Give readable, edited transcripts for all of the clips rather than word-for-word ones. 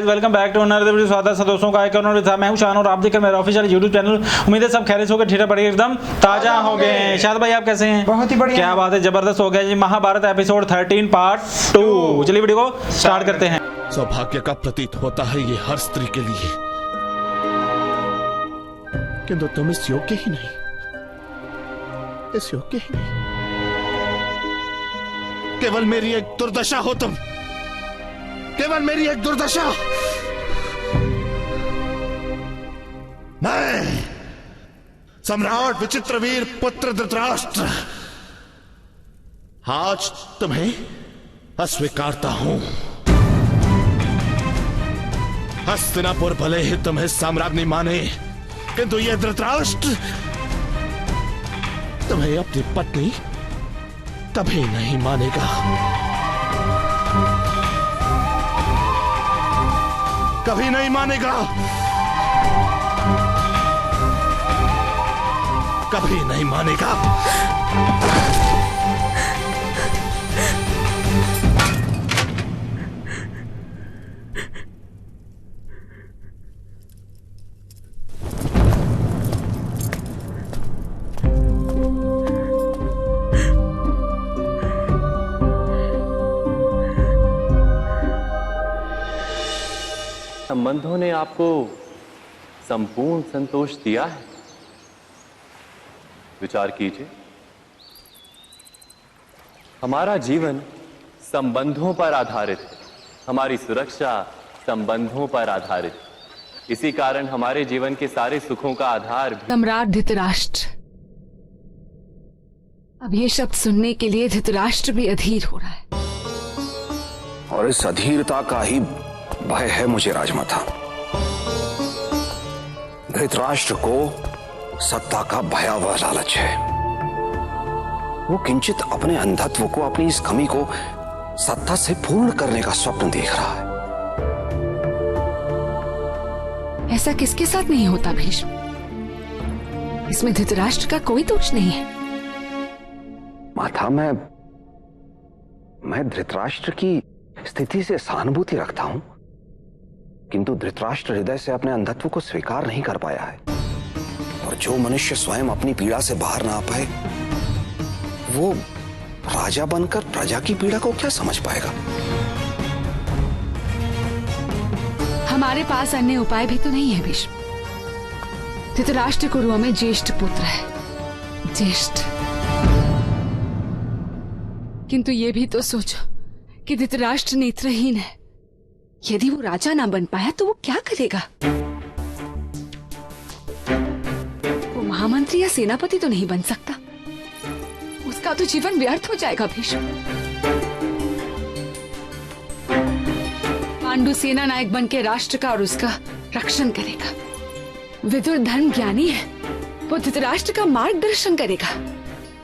Welcome back to another video. स्वागत है दोस्तों का एक और था। मैं हूं शान और आप देख रहे हैं मेरा ऑफिशियल यूट्यूब चैनल। उम्मीद है सब खैरियत होकर ठीक पड़े एकदम ताजा हो गए हैं। शायद भाई आप कैसे हैं? बहुत ही बढ़िया। क्या बात है, जबरदस्त हो गया जी। Mahabharat episode 13 part 2। चलिए वीडियो को स्टार्ट करते हैं। सौभाग्य का प्रतीत होता है ये हर स्त्री के लिए, किंतु तुम इस योग्य ही नहीं, इस योग्य ही नहीं। केवल मेरी एक दुर्दशा हो तुम, केवल मेरी एक दुर्दशा। मैं सम्राट विचित्रवीर पुत्र धृतराष्ट्र आज तुम्हें अस्वीकारता हूं। हस्तिनापुर भले ही तुम्हें साम्राज्ञी माने, किंतु यह धृतराष्ट्र तुम्हें अपनी पत्नी कभी नहीं मानेगा, कभी नहीं मानेगा, कभी नहीं मानेगा। संबंधों ने आपको संपूर्ण संतोष दिया है? विचार कीजिए। हमारा जीवन संबंधों पर आधारित है, हमारी सुरक्षा संबंधों पर आधारित है। इसी कारण हमारे जीवन के सारे सुखों का आधार भी सम्राट धृतराष्ट्र। अब ये शब्द सुनने के लिए धृतराष्ट्र भी अधीर हो रहा है। और इस अधीरता का ही भय है मुझे राजमाता। धृतराष्ट्र को सत्ता का भयावह लालच है। वो किंचित अपने अंधत्व को, अपनी इस कमी को सत्ता से पूर्ण करने का स्वप्न देख रहा है। ऐसा किसके साथ नहीं होता भीष्म? इसमें धृतराष्ट्र का कोई दोष नहीं है। माता, मैं धृतराष्ट्र की स्थिति से सहानुभूति रखता हूं, किंतु धृतराष्ट्र हृदय से अपने अंधत्व को स्वीकार नहीं कर पाया है। और जो मनुष्य स्वयं अपनी पीड़ा से बाहर ना आ पाए, वो राजा बनकर प्रजा की पीड़ा को क्या समझ पाएगा? हमारे पास अन्य उपाय भी तो नहीं है भीष्म। धृतराष्ट्र कुरुओं में ज्येष्ठ पुत्र है, ज्येष्ठ। किंतु ये भी तो सोचो कि धृतराष्ट्र नेत्रहीन है। यदि वो राजा ना बन पाया तो वो क्या करेगा? वो महामंत्री या सेनापति तो नहीं बन सकता। उसका तो जीवन व्यर्थ हो जाएगा भीष्म। पांडु सेना नायक बन के राष्ट्र का और उसका रक्षण करेगा। विदुर धर्म ज्ञानी है, वो धृतराष्ट्र का मार्गदर्शन करेगा।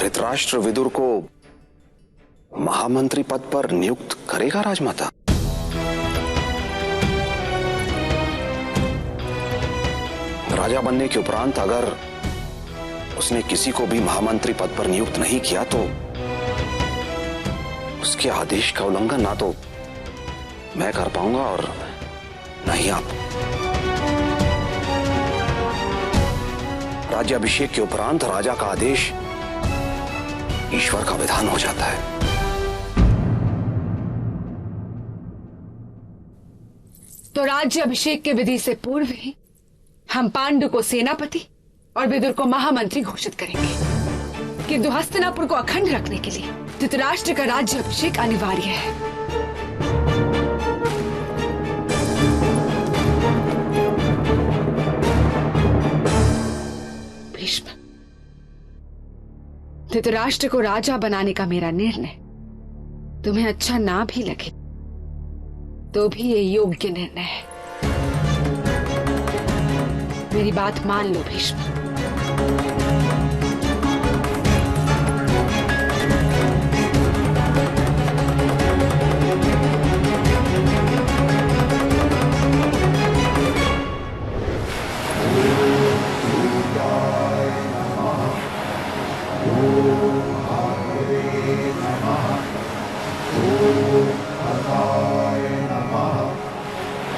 धृतराष्ट्र विदुर को महामंत्री पद पर नियुक्त करेगा राजमाता? राजा बनने के उपरांत अगर उसने किसी को भी महामंत्री पद पर नियुक्त नहीं किया तो उसके आदेश का उल्लंघन ना तो मैं कर पाऊंगा और न ही आप। राज्याभिषेक के उपरांत राजा का आदेश ईश्वर का विधान हो जाता है। तो राज्य अभिषेक के विधि से पूर्व ही हम पांडु को सेनापति और विदुर को महामंत्री घोषित करेंगे। किंतु हस्तिनापुर को अखंड रखने के लिए धृतराष्ट्र का राज्य अभिषेक अनिवार्य है। भीष्म, धृतराष्ट्र को राजा बनाने का मेरा निर्णय तुम्हें अच्छा ना भी लगे तो भी ये योग्य निर्णय है। मेरी बात मान लो भीष्म।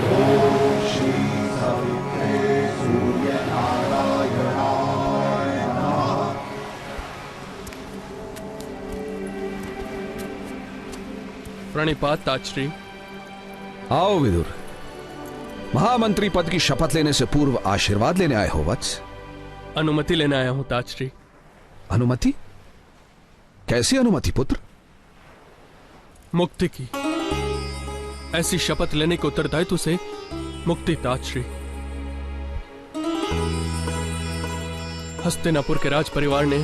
ओम प्रणिपात ताजश्री। आओ विदुर, महामंत्री पद की शपथ लेने से पूर्व आशीर्वाद लेने आए हो वत्स? अनुमति लेने आया हूं ताजश्री। अनुमति? कैसी अनुमति पुत्र? मुक्ति की। ऐसी शपथ लेने के उत्तरदायित्व से मुक्ति ताजश्री। हस्तिनापुर के राज परिवार ने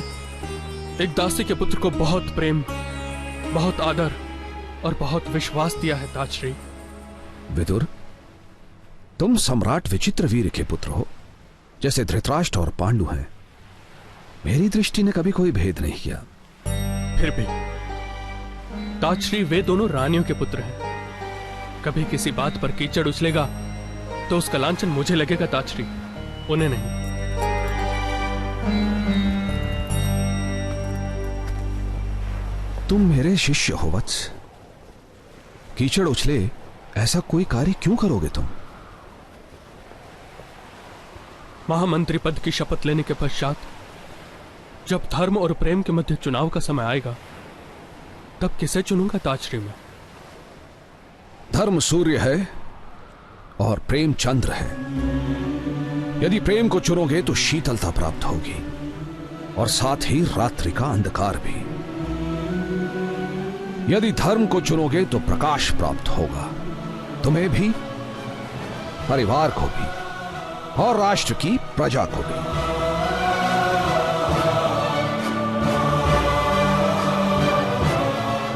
एक दासी के पुत्र को बहुत प्रेम, बहुत आदर और बहुत विश्वास दिया है ताजश्री। विदुर, तुम सम्राट विचित्रवीर्य के पुत्र हो, जैसे धृतराष्ट्र और पांडु हैं। मेरी दृष्टि ने कभी कोई भेद नहीं किया। फिर भी ताजश्री, वे दोनों रानियों के पुत्र हैं। कभी किसी बात पर कीचड़ उछलेगा तो उसका लांछन मुझे लगेगा ताजश्री, उन्हें नहीं। तुम मेरे शिष्य हो वत्स, कीचड़ उछले ऐसा कोई कार्य क्यों करोगे तुम? महामंत्री पद की शपथ लेने के पश्चात जब धर्म और प्रेम के मध्य चुनाव का समय आएगा, तब किसे चुनूंगा ताजश्री में? धर्म सूर्य है और प्रेम चंद्र है। यदि प्रेम को चुनोगे तो शीतलता प्राप्त होगी और साथ ही रात्रि का अंधकार भी। यदि धर्म को चुनोगे तो प्रकाश प्राप्त होगा, तुम्हें भी, परिवार को भी और राष्ट्र की प्रजा को भी।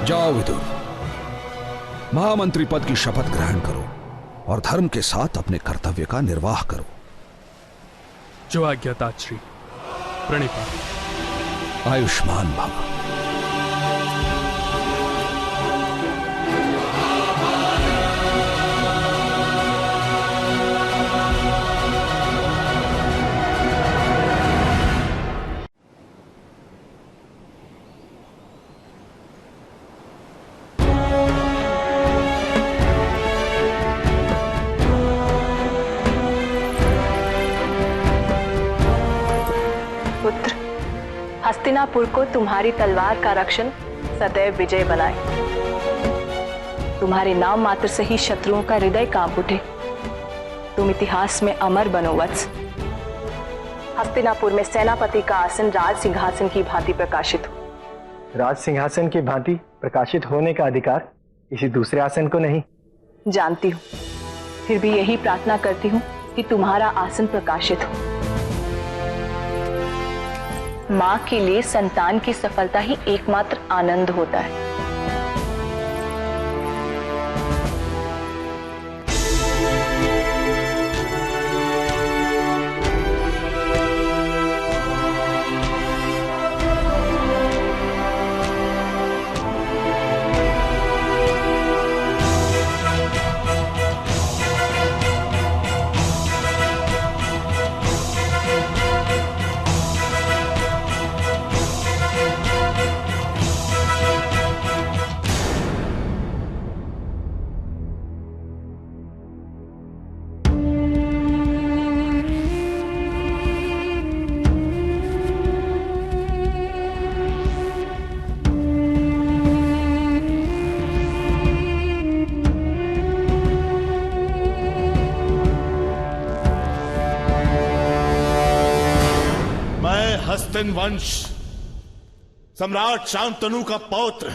जाओ विदुर, महामंत्री पद की शपथ ग्रहण करो और धर्म के साथ अपने कर्तव्य का निर्वाह करो। जो आज्ञा ताजश्री। प्रणिपात। आयुष्मान भव। पुत्र, हस्तिनापुर को तुम्हारी तलवार का रक्षण सदैव विजय बनाए। तुम्हारे नाम मात्र से ही शत्रुओं का हृदय कांप उठे। तुम इतिहास में अमर बनो वत्स। हस्तिनापुर में सेनापति का आसन राज सिंहासन की भांति प्रकाशित हो। राज सिंहासन की भांति प्रकाशित होने का अधिकार किसी दूसरे आसन को नहीं। जानती हूँ, फिर भी यही प्रार्थना करती हूँ कि तुम्हारा आसन प्रकाशित हो। माँ के लिए संतान की सफलता ही एकमात्र आनंद होता है। हस्तिन वंश सम्राट शांतनु का पौत्र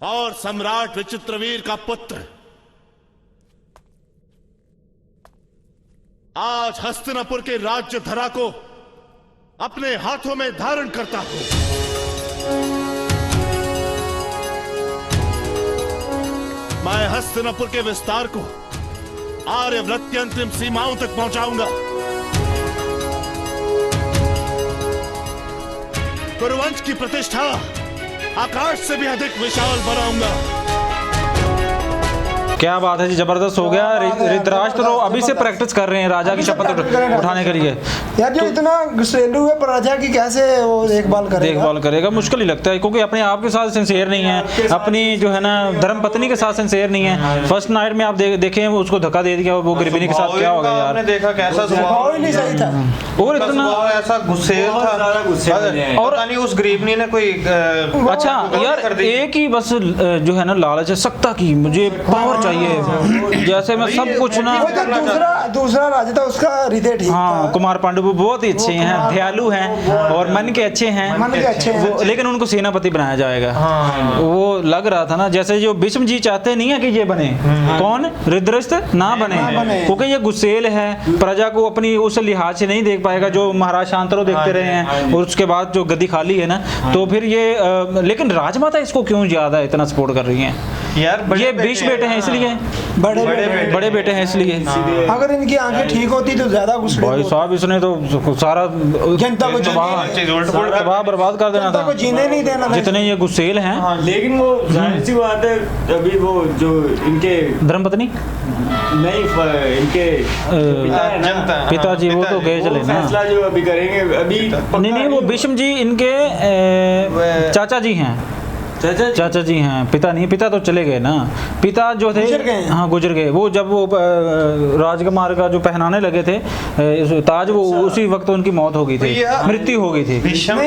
और सम्राट विचित्रवीर का पुत्र आज हस्तिनापुर के राज्य धरा को अपने हाथों में धारण करता हूं। मैं हस्तिनापुर के विस्तार को आर्यव्रत की अंतिम सीमाओं तक पहुंचाऊंगा। कुरुवंश की प्रतिष्ठा आकाश से भी अधिक विशाल बनाऊंगा। क्या बात है जी, जबरदस्त हो गया। धृतराष्ट्र तो अभी से प्रैक्टिस कर रहे हैं राजा की शपथ उठाने के लिए। यार जो इतना गुस्सेलू है प्रजा की कैसे वो देखभाल करेगा? मुश्किल ही लगता है, क्योंकि अपने आप के साथ सिंसियर नहीं है, अपनी जो है ना धर्म पत्नी के साथ सिंसियर नहीं है। फर्स्ट नाइट में आप देखें उसको धक्का दे दिया, वो गृहिणी के साथ क्या हो गया यार। आपने देखा कैसा स्वभाव ही नहीं सही था, और इतना ऐसा गुस्सेल था, और नहीं उस गरीबनी ने कोई अच्छा यार एक ही बस जो है ना लालच है सत्ता की, मुझे पावर चाहिए, जैसे मैं सब कुछ ना। दूसरा राजा था उसका हृदय ठीक हाँ, कुमार पांडु बहुत ही अच्छे हैं, दयालु हैं और मन के अच्छे हैं, लेकिन उनको सेनापति बनाया जाएगा। वो लग रहा था ना जैसे जो भीष्म जी चाहते नहीं है कि ये बने, कौन धृतराष्ट्र ना बने, क्योंकि ये गुस्सेल है, प्रजा को अपनी उस लिहाज से नहीं देख पाएगा जो महाराज शांतनु देखते रहे हैं, और उसके बाद जो गद्दी खाली है ना, तो फिर ये लेकिन राजमाता इसको क्यों ज्यादा इतना सपोर्ट कर रही हैं यार? ये 20 बेटे हैं इसलिए, बड़े बेटे हैं इसलिए। अगर इनकी आंखें ठीक होती तो ज्यादा भाई साहब इसने तो सारा जनता को तबाह बर्बाद कर देना था, जीने नहीं देना, जितने ये गुस्सेल हैं। लेकिन वो जाहिर सी बात है, अभी वो जो इनके धर्मपत्नी नहीं इनके पिताजी वो तो गए चले ना, फैसला जो अभी करेंगे अभी नहीं वो भीष्म जी इनके चाचा जी हैं, चाचा जी हैं, पिता नहीं, पिता तो चले गए ना, पिता जो थे हाँ गुजर गए। वो जब वो राजकुमार का जो पहनाने लगे थे ताज, वो उसी वक्त उनकी मौत हो गई थी, मृत्यु हो गई थी। भीष्म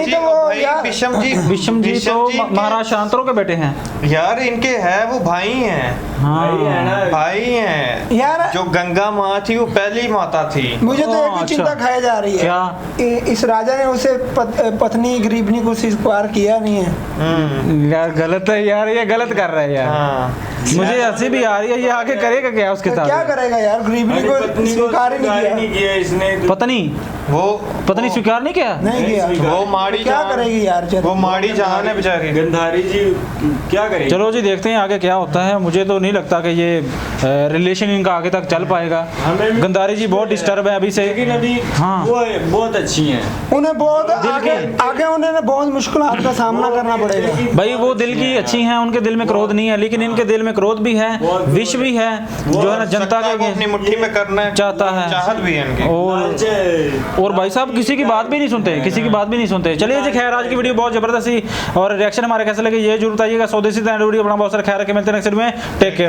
जी तो महाराज शांतनु के बेटे हैं यार, इनके है वो भाई हैं, भाई हैं यार। जो गंगा माँ थी वो पहली माता थी। मुझे तो एक ही चिंता खाई जा रही है, क्या इस राजा ने उसे पत्नी गरीबनी को स्वीकार किया नहीं है। यार गलत है यार, ये गलत कर रहा है यार। मुझे हंसी भी आ रही है, ये आगे करेगा क्या उसके साथ? क्या करेगा यार, गरीबनी को स्वीकार ही नहीं किया इसने। पत्नी स्वीकार नहीं किया, नहीं किया। वो माड़ी क्या करेगी यार, वो माड़ी जहान है बेचारी। गंधारी जी क्या करेंगे? चलो जी देखते हैं आगे क्या होता है। मुझे तो नहीं लगता कि ये रिलेशन इनका आगे तक चल पाएगा। गंधारी जी बहुत डिस्टर्ब है अभी से, लेकिन अभी हाँ वो बहुत अच्छी हैं, उन्हें बहुत आगे उन्हें बहुत मुश्किलात का सामना करना पड़ेगा। भाई वो दिल की अच्छी हैं, उनके दिल में क्रोध नहीं है, लेकिन इनके दिल में क्रोध भी है, विष भी है, जो है ना जनता को अपनी मुट्ठी में करना चाहता है, चाहत भी है इनकी। और भाई साहब किसी की बात भी नहीं सुनते, किसी की बात भी नहीं सुनते। चलिए जी खैर आज की वीडियो बहुत जबरदस्त थी और रिएक्शन हमारे कैसे लगे ये जरूर बताइएगा। स्वदेशी वीडियो बना बहुत सारा ख्याल रखें, मिलते हैं नेक्स्ट वीडियो में, टेक केयर।